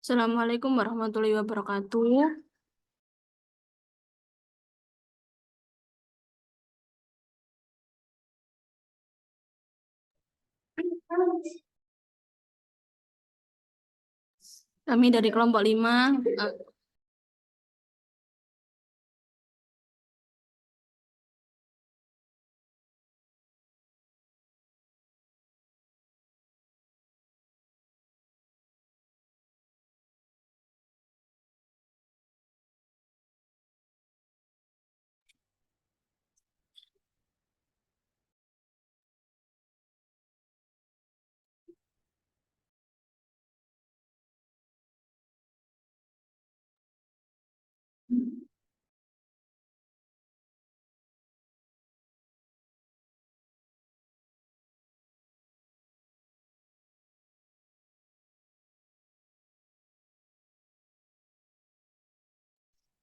Assalamualaikum warahmatullahi wabarakatuh. Kami dari kelompok 5.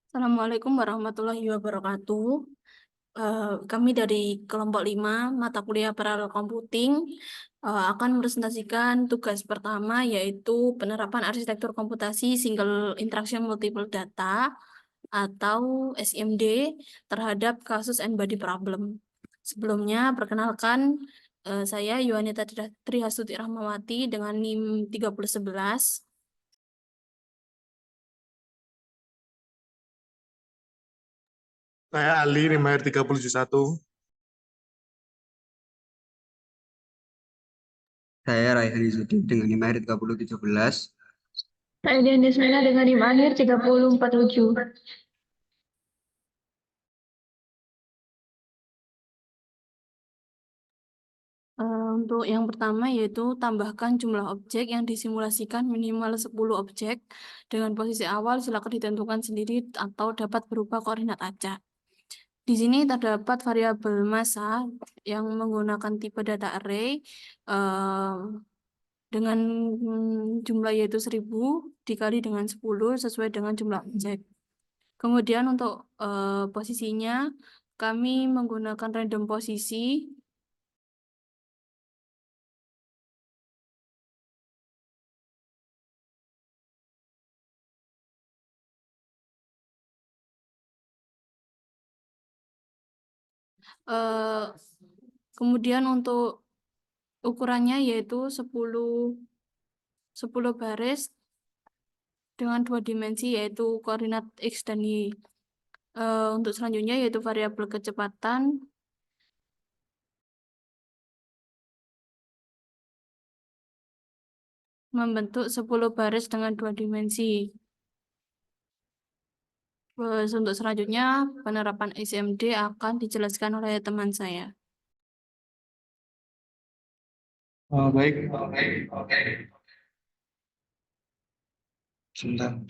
Assalamualaikum warahmatullahi wabarakatuh. Kami dari kelompok 5 mata kuliah paralel computing akan presentasikan tugas pertama yaitu penerapan arsitektur komputasi single interaction multiple data atau SIMD terhadap kasus n-body problem. Sebelumnya perkenalkan, saya Yuanita Trihastuti Rahmawati dengan NIM 3011. Saya Ali, NIM 371. Saya Raihan Izzuddin dengan NIM 3017. Saya Dian Desmina dengan NIM akhir 3047. Untuk yang pertama yaitu tambahkan jumlah objek yang disimulasikan minimal 10 objek. Dengan posisi awal silakan ditentukan sendiri atau dapat berupa koordinat acak. Di sini terdapat variabel massa yang menggunakan tipe data array dengan jumlah yaitu 1000 dikali dengan 10 sesuai dengan jumlah objek. Kemudian untuk posisinya kami menggunakan random posisi. Kemudian untuk ukurannya yaitu 10 baris dengan 2 dimensi yaitu koordinat X dan Y. Untuk selanjutnya yaitu variabel kecepatan. Membentuk 10 baris dengan 2 dimensi. Untuk selanjutnya penerapan SIMD akan dijelaskan oleh teman saya. Baik. Sebentar.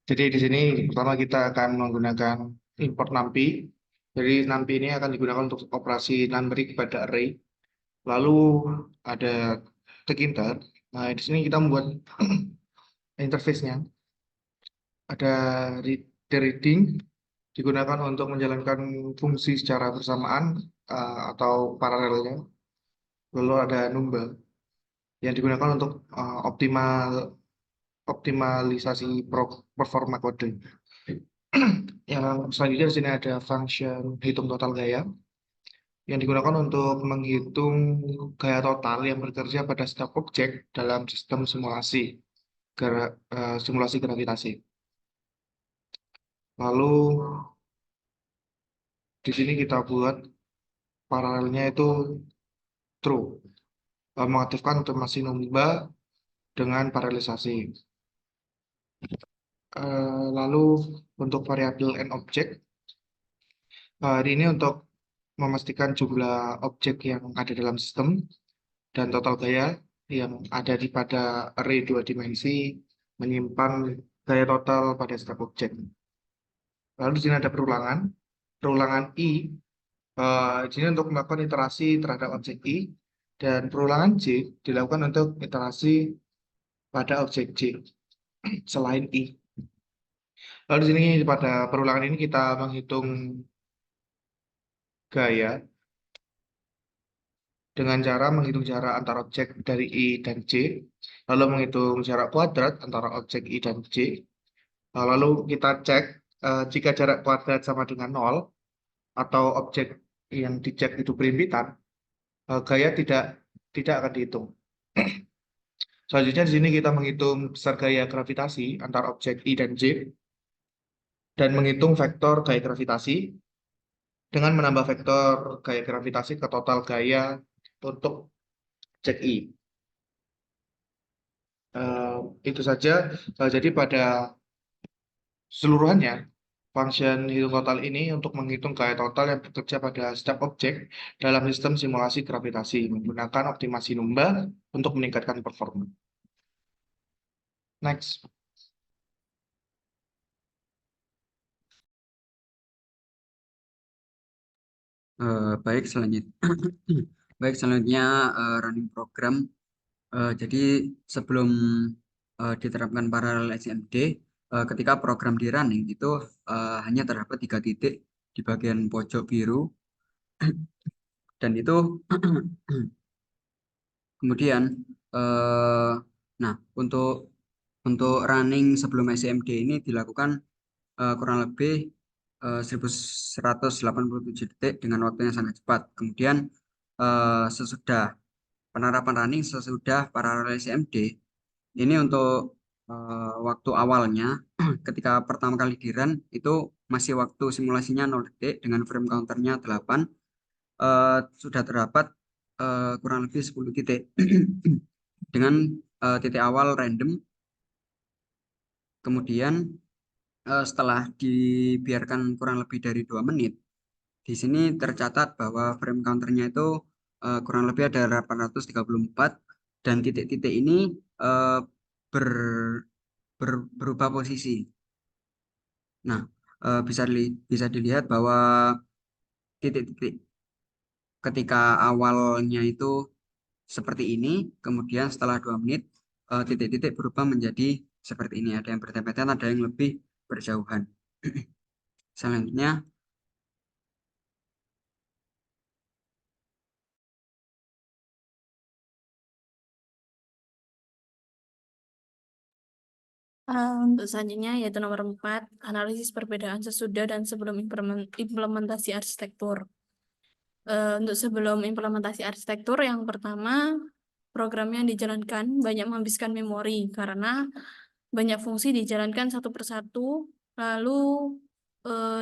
Jadi di sini pertama kita akan menggunakan import NumPy. Jadi NumPy ini akan digunakan untuk operasi numbering pada array. Lalu ada tkinter. Nah, di sini kita membuat interface-nya. Ada reading digunakan untuk menjalankan fungsi secara bersamaan atau paralelnya. Lalu ada number yang digunakan untuk optimalisasi performa kode. Yang selanjutnya di sini ada function hitung total gaya yang digunakan untuk menghitung gaya total yang bekerja pada setiap objek dalam sistem simulasi gravitasi. Lalu di sini kita buat paralelnya itu true, mengaktifkan otomasi number dengan paralelisasi. Lalu untuk variabel n-object, ini untuk memastikan jumlah objek yang ada dalam sistem dan total gaya yang ada pada array 2 dimensi menyimpan gaya total pada setiap objek. Lalu di sini ada perulangan I. Di sini untuk melakukan iterasi terhadap objek I, dan perulangan J dilakukan untuk iterasi pada objek J selain I. Lalu di sini pada perulangan ini kita menghitung gaya dengan cara menghitung jarak antara objek dari I dan J, lalu menghitung jarak kuadrat antara objek I dan J. Lalu kita cek jika jarak kuadrat sama dengan 0 atau objek yang dicek itu berimpitan, gaya tidak akan dihitung. Selanjutnya di sini kita menghitung besar gaya gravitasi antara objek I dan J dan menghitung vektor gaya gravitasi dengan menambah vektor gaya gravitasi ke total gaya untuk objek I. Itu saja. Jadi pada seluruhannya, function hitung total ini untuk menghitung gaya total yang bekerja pada setiap objek dalam sistem simulasi gravitasi menggunakan optimasi Numba untuk meningkatkan performa. Next. Baik selanjutnya, running program. Jadi sebelum diterapkan paralel SMD, ketika program di running itu hanya terdapat 3 titik di bagian pojok biru, dan itu kemudian nah untuk running sebelum SMD ini dilakukan kurang lebih 1187 detik dengan waktu yang sangat cepat. Kemudian sesudah penerapan running, sesudah paralel SMD, ini untuk waktu awalnya ketika pertama kali di run itu masih waktu simulasinya 0 detik dengan frame counternya 8, sudah terdapat kurang lebih 10 titik dengan titik awal random. Kemudian setelah dibiarkan kurang lebih dari 2 menit, di sini tercatat bahwa frame counternya itu kurang lebih ada 834 dan titik-titik ini berubah posisi. Nah, bisa dilihat bahwa titik-titik ketika awalnya itu seperti ini, kemudian setelah 2 menit titik-titik berubah menjadi seperti ini. Ada yang berdempetan, ada yang lebih berjauhan. Selanjutnya, Untuk selanjutnya yaitu nomor 4, analisis perbedaan sesudah dan sebelum implementasi arsitektur. Untuk sebelum implementasi arsitektur, yang pertama, program yang dijalankan banyak menghabiskan memori karena banyak fungsi dijalankan satu persatu, lalu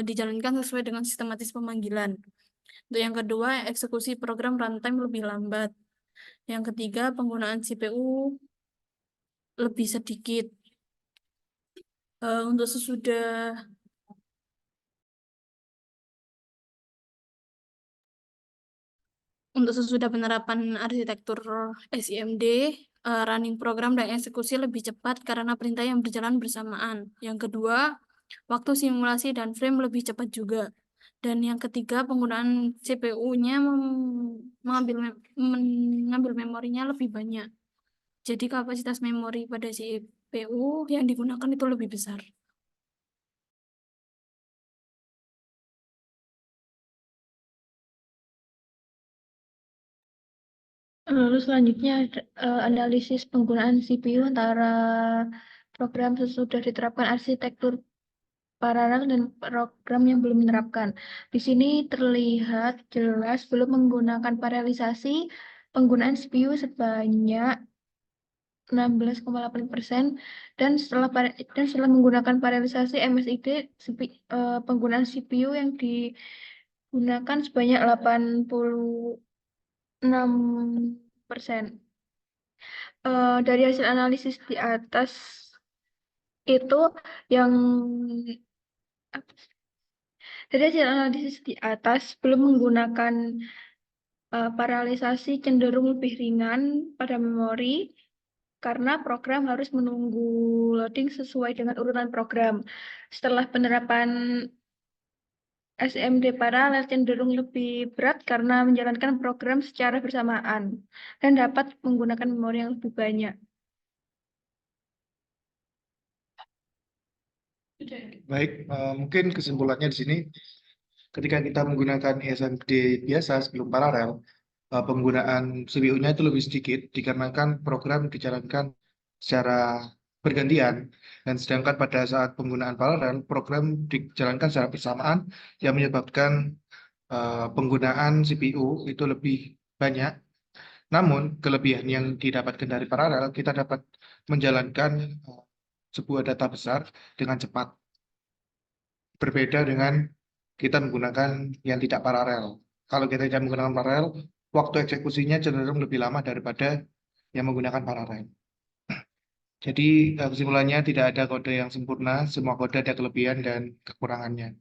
dijalankan sesuai dengan sistematis pemanggilan. Untuk yang kedua, eksekusi program runtime lebih lambat. Yang ketiga, penggunaan CPU lebih sedikit. Untuk sesudah penerapan arsitektur SIMD, running program dan eksekusi lebih cepat karena perintah yang berjalan bersamaan. Yang kedua, waktu simulasi dan frame lebih cepat juga. Dan yang ketiga, penggunaan CPU-nya mengambil memorinya lebih banyak. Jadi kapasitas memori pada CPU yang digunakan itu lebih besar. Lalu selanjutnya analisis penggunaan CPU antara program sesudah diterapkan arsitektur paralel dan program yang belum menerapkan. Di sini terlihat jelas belum menggunakan paralelisasi, penggunaan CPU sebanyak 16,8% dan setelah menggunakan paralelisasi MSID, penggunaan CPU yang digunakan sebanyak 86%. Dari hasil analisis di atas itu yang belum menggunakan paralelisasi cenderung lebih ringan pada memori karena program harus menunggu loading sesuai dengan urutan program. Setelah penerapan SIMD paralel cenderung lebih berat karena menjalankan program secara bersamaan dan dapat menggunakan memori yang lebih banyak. Baik, mungkin kesimpulannya di sini ketika kita menggunakan SMD biasa sebelum paralel, penggunaan CPU-nya itu lebih sedikit dikarenakan program dijalankan secara bergantian, dan sedangkan pada saat penggunaan paralel program dijalankan secara bersamaan yang menyebabkan penggunaan CPU itu lebih banyak. Namun kelebihan yang didapatkan dari paralel, kita dapat menjalankan sebuah data besar dengan cepat, berbeda dengan kita menggunakan yang tidak paralel. Kalau kita tidak menggunakan paralel, waktu eksekusinya cenderung lebih lama daripada yang menggunakan paralel. Jadi kesimpulannya tidak ada kode yang sempurna, semua kode ada kelebihan dan kekurangannya.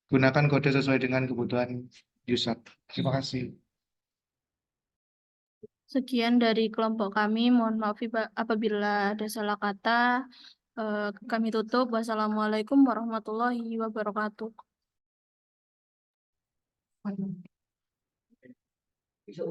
Gunakan kode sesuai dengan kebutuhan user. Terima kasih. Sekian dari kelompok kami. Mohon maaf apabila ada salah kata. Kami tutup. Wassalamualaikum warahmatullahi wabarakatuh. Bisa